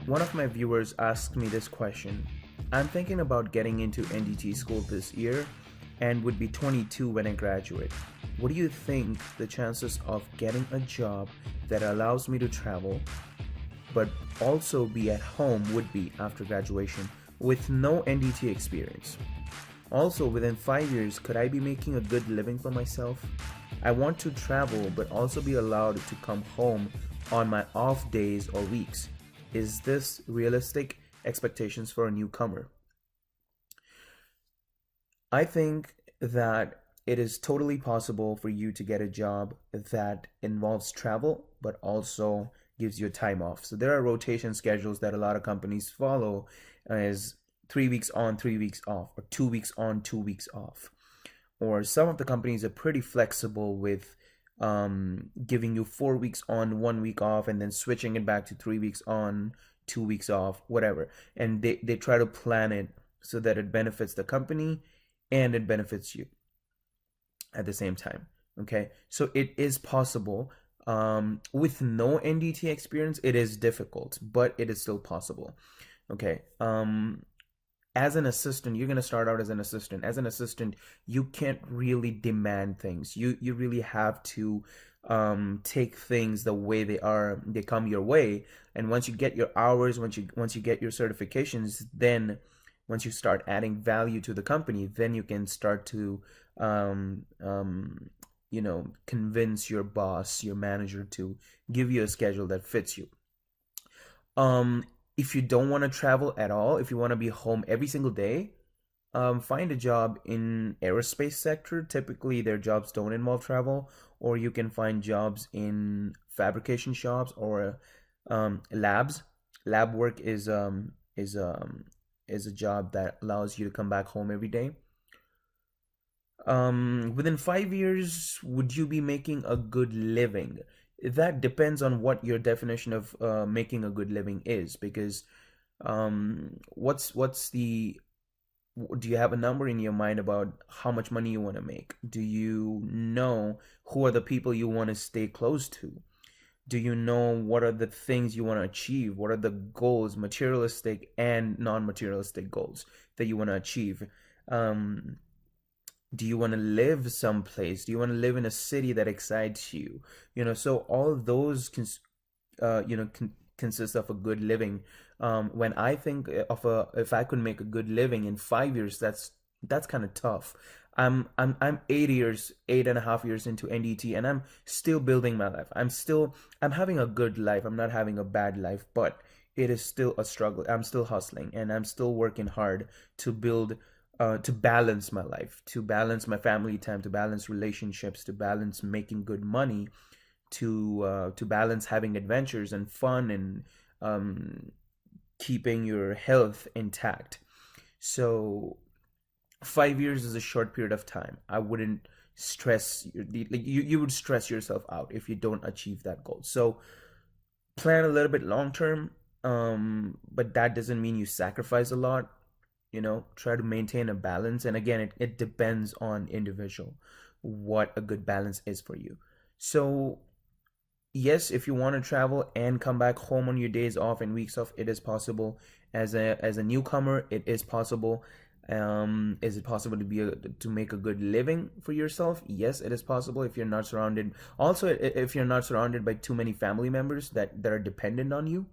One of my viewers asked me this question. I'm thinking about getting into NDT school this year and would be 22 when I graduate. What do you think the chances of getting a job that allows me to travel but also be at home would be after graduation with no NDT experience? Also, within 5 years, could I be making a good living for myself? I want to travel but also be allowed to come home on my off days or weeks. Is this realistic expectations for a newcomer? I think that it is totally possible for you to get a job that involves travel but also gives you time off. So there are rotation schedules that a lot of companies follow as 3 weeks on, 3 weeks off, or 2 weeks on, 2 weeks off. Or some of the companies are pretty flexible with giving you 4 weeks on, 1 week off, and then switching it back to 3 weeks on, 2 weeks off, whatever. And they try to plan it so that it benefits the company and it benefits you at the same time. Okay, so it is possible. With no NDT experience, it is difficult, but it is still possible. Okay. As an assistant, you're going to start out as an assistant. As an assistant, you can't really demand things. You really have to take things the way they are. They come your way, and once you get your hours, once you get your certifications, then once you start adding value to the company, then you can start to um, um, convince your boss, your manager, to give you a schedule that fits you. Um, if you don't want to travel at all, if you want to be home every single day, find a job in aerospace sector. Typically, their jobs don't involve travel, or you can find jobs in fabrication shops or labs. Lab work is a job that allows you to come back home every day. Within 5 years, would you be making a good living? That depends on what your definition of making a good living is, because what's the do you have a number in your mind about how much money you want to make? Do you know who are the people you want to stay close to? Do you know what are the things you want to achieve? What are the goals, materialistic and non-materialistic goals that you want to achieve? Um, do you want to live someplace? Do you want to live in a city that excites you? So all of those consist of a good living. When I think of a if I could make a good living in 5 years, that's kind of tough. I'm 8 years, 8.5 years into NDT, and I'm still building my life. I'm having a good life. I'm not having a bad life, but it is still a struggle. I'm still hustling, and I'm still working hard to build, to balance my life, to balance my family time, to balance relationships, to balance making good money, to balance having adventures and fun, and um, keeping your health intact. So 5 years is a short period of time. I wouldn't stress like you would stress yourself out if you don't achieve that goal. So plan a little bit long term, but that doesn't mean you sacrifice a lot. Try to maintain a balance, and again, it depends on individual what a good balance is for you. So yes, if you want to travel and come back home on your days off and weeks off, it is possible. As a newcomer, it is possible. Is it possible to make a good living for yourself? Yes, it is possible if you're not surrounded. Also, if you're not surrounded by too many family members that are dependent on you,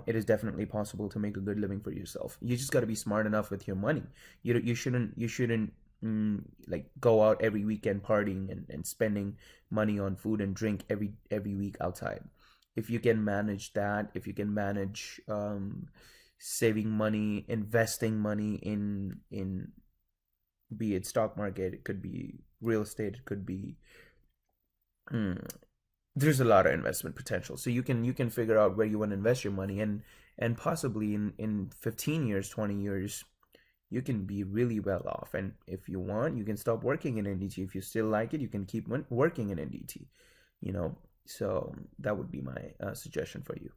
it is definitely possible to make a good living for yourself. You just got to be smart enough with your money. You shouldn't like go out every weekend partying and spending money on food and drink every week outside. If you can manage that, if you can manage saving money, investing money in be it stock market, it could be real estate, it could be mm, there's a lot of investment potential. So you can figure out where you want to invest your money, and possibly in 15 years, 20 years, you can be really well off. And if you want, you can stop working in NDT. If you still like it, you can keep working in NDT. you know so that would be my suggestion for you.